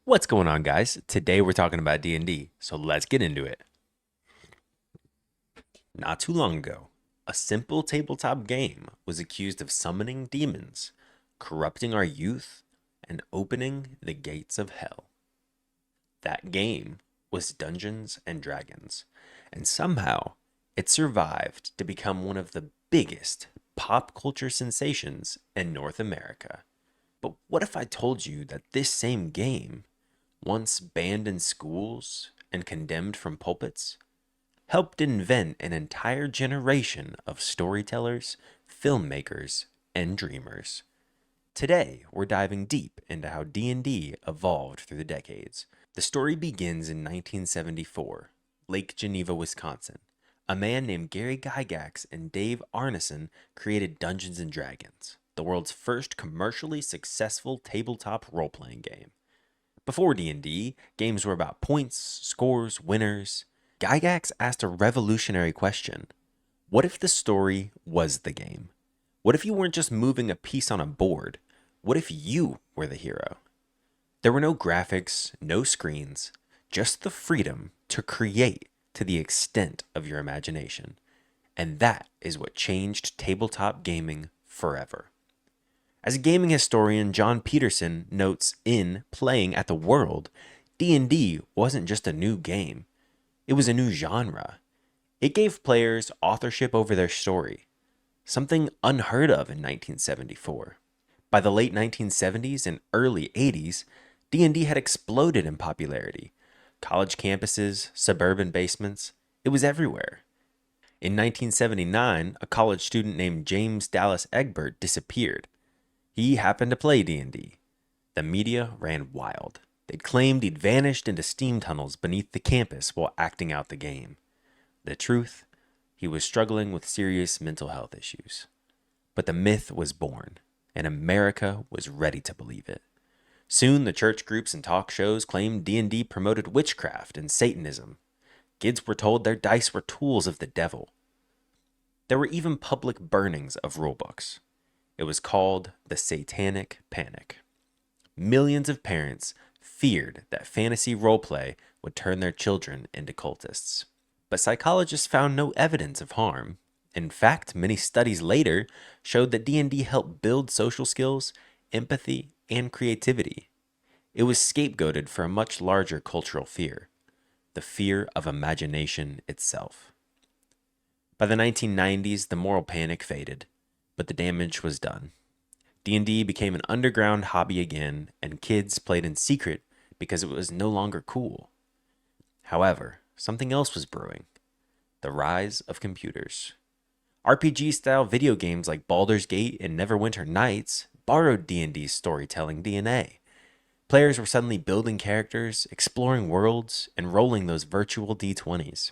What's going on, guys? Today we're talking about D&D, so let's get into it. Not too long ago, a simple tabletop game was accused of summoning demons, corrupting our youth, and opening the gates of hell. That game was Dungeons and Dragons, and somehow it survived to become one of the biggest pop culture sensations in North America. But what if I told you that this same game, once banned in schools and condemned from pulpits, helped invent an entire generation of storytellers, filmmakers, and dreamers? Today, we're diving deep into how D&D evolved through the decades. The story begins in 1974, Lake Geneva, Wisconsin. A man named Gary Gygax and Dave Arneson created Dungeons and Dragons, the world's first commercially successful tabletop role-playing game. Before D&D, games were about points, scores, winners. Gygax asked a revolutionary question. What if the story was the game? What if you weren't just moving a piece on a board? What if you were the hero? There were no graphics, no screens, just the freedom to create to the extent of your imagination. And that is what changed tabletop gaming forever. As a gaming historian, John Peterson notes in Playing at the World, D&D wasn't just a new game. It was a new genre. It gave players authorship over their story, something unheard of in 1974. By the late 1970s and early 80s, D&D had exploded in popularity. College campuses, suburban basements, it was everywhere. In 1979, a college student named James Dallas Egbert disappeared. He happened to play D&D. The media ran wild. They'd claimed he'd vanished into steam tunnels beneath the campus while acting out the game. The truth, he was struggling with serious mental health issues. But the myth was born, and America was ready to believe it. Soon, the church groups and talk shows claimed D&D promoted witchcraft and Satanism. Kids were told their dice were tools of the devil. There were even public burnings of rulebooks. It was called the Satanic Panic. Millions of parents feared that fantasy roleplay would turn their children into cultists. But psychologists found no evidence of harm. In fact, many studies later showed that D&D helped build social skills, empathy, and creativity. It was scapegoated for a much larger cultural fear, the fear of imagination itself. By the 1990s, the moral panic faded, but the damage was done. D&D became an underground hobby again, and kids played in secret because it was no longer cool. However, something else was brewing: the rise of computers. RPG-style video games like Baldur's Gate and Neverwinter Nights borrowed D&D's storytelling DNA. Players were suddenly building characters, exploring worlds, and rolling those virtual D20s.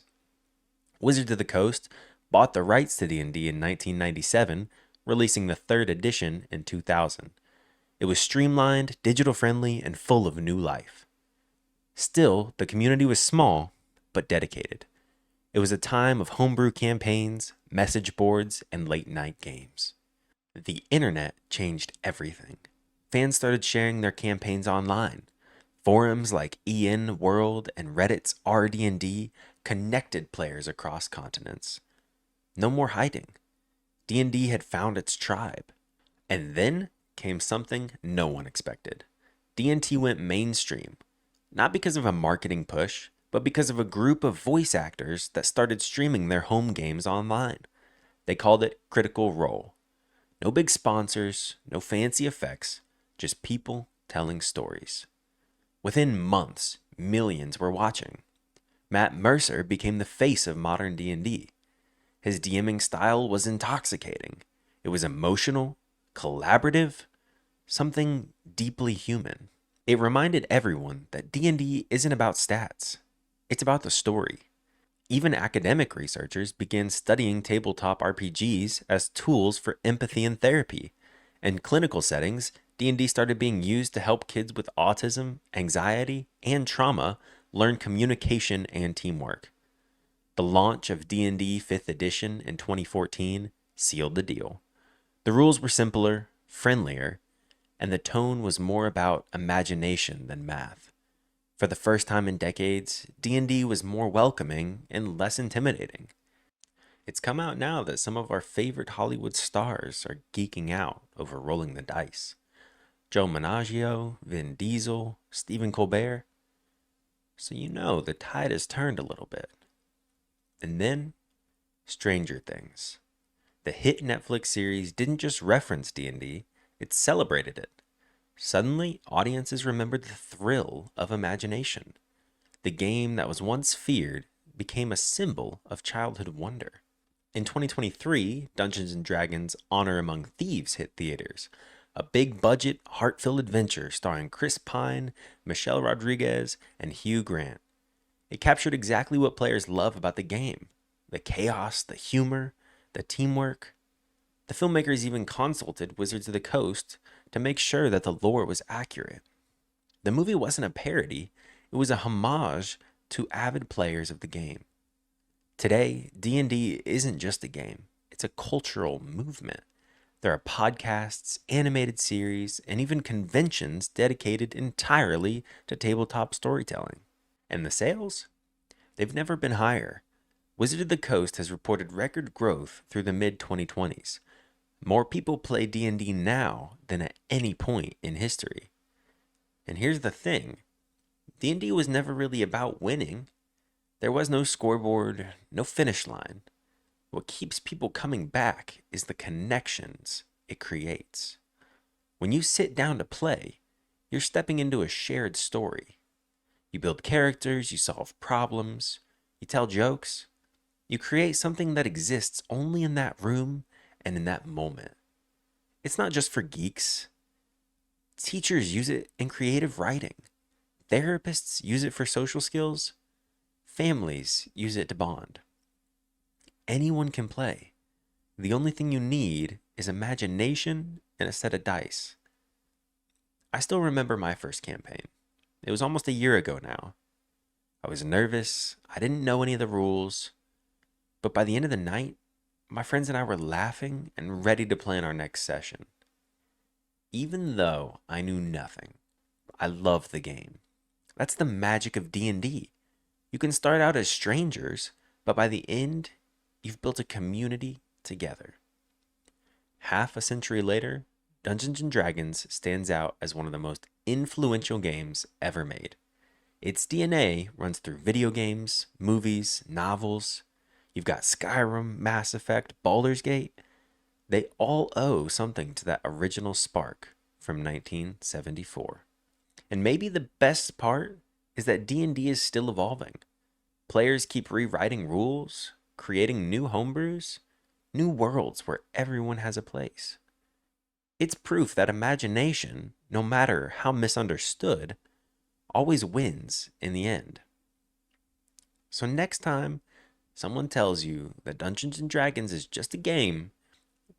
Wizards of the Coast bought the rights to D&D in 1997, releasing the third edition in 2000. It was streamlined, digital-friendly, and full of new life. Still, the community was small, but dedicated. It was a time of homebrew campaigns, message boards, and late-night games. The internet changed everything. Fans started sharing their campaigns online. Forums like EN World and Reddit's RD&D connected players across continents. No more hiding. D&D had found its tribe. And then came something no one expected. D&D went mainstream, not because of a marketing push, but because of a group of voice actors that started streaming their home games online. They called it Critical Role. No big sponsors, no fancy effects, just people telling stories. Within months, millions were watching. Matt Mercer became the face of modern D&D. His DMing style was intoxicating. It was emotional, collaborative, something deeply human. It reminded everyone that D&D isn't about stats. It's about the story. Even academic researchers began studying tabletop RPGs as tools for empathy and therapy. In clinical settings, D&D started being used to help kids with autism, anxiety, and trauma learn communication and teamwork. The launch of D&D 5th edition in 2014 sealed the deal. The rules were simpler, friendlier, and the tone was more about imagination than math. For the first time in decades, D&D was more welcoming and less intimidating. It's come out now that some of our favorite Hollywood stars are geeking out over rolling the dice. Joe Manganiello, Vin Diesel, Stephen Colbert. So you know the tide has turned a little bit. And then, Stranger Things. The hit Netflix series didn't just reference D&D, it celebrated it. Suddenly, audiences remembered the thrill of imagination. The game that was once feared became a symbol of childhood wonder. In 2023, Dungeons & Dragons Honor Among Thieves hit theaters, a big-budget, heart-filled adventure starring Chris Pine, Michelle Rodriguez, and Hugh Grant. It captured exactly what players love about the game: the chaos, the humor, the teamwork. The filmmakers even consulted Wizards of the Coast to make sure that the lore was accurate. The movie wasn't a parody, it was a homage to avid players of the game. Today, D&D isn't just a game, it's a cultural movement. There are podcasts, animated series, and even conventions dedicated entirely to tabletop storytelling. And the sales? They've never been higher. Wizard of the Coast has reported record growth through the mid-2020s. More people play D&D now than at any point in history. And here's the thing. D&D was never really about winning. There was no scoreboard, no finish line. What keeps people coming back is the connections it creates. When you sit down to play, you're stepping into a shared story. You build characters, you solve problems, you tell jokes. You create something that exists only in that room and in that moment. It's not just for geeks. Teachers use it in creative writing. Therapists use it for social skills. Families use it to bond. Anyone can play. The only thing you need is imagination and a set of dice. I still remember my first campaign. It was almost a year ago now. I was nervous. I didn't know any of the rules. But by the end of the night, my friends and I were laughing and ready to plan our next session. Even though I knew nothing, I loved the game. That's the magic of D&D. You can start out as strangers, but by the end, you've built a community together. Half a century later, Dungeons & Dragons stands out as one of the most influential games ever made. Its DNA runs through video games, movies, novels. You've got Skyrim, Mass Effect, Baldur's Gate. They all owe something to that original spark from 1974. And maybe the best part is that D&D is still evolving. Players keep rewriting rules, creating new homebrews, new worlds where everyone has a place. It's proof that imagination, no matter how misunderstood, always wins in the end. So next time someone tells you that Dungeons & Dragons is just a game,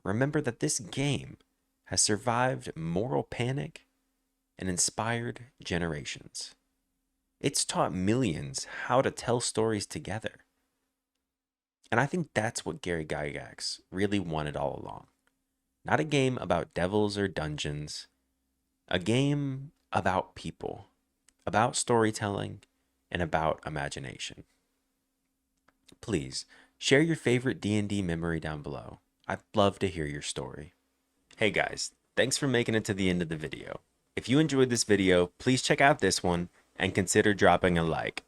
remember that this game has survived moral panic and inspired generations. It's taught millions how to tell stories together. And I think that's what Gary Gygax really wanted all along. Not a game about devils or dungeons, a game about people, about storytelling, and about imagination. Please, share your favorite D&D memory down below. I'd love to hear your story. Hey guys, thanks for making it to the end of the video. If you enjoyed this video, please check out this one and consider dropping a like.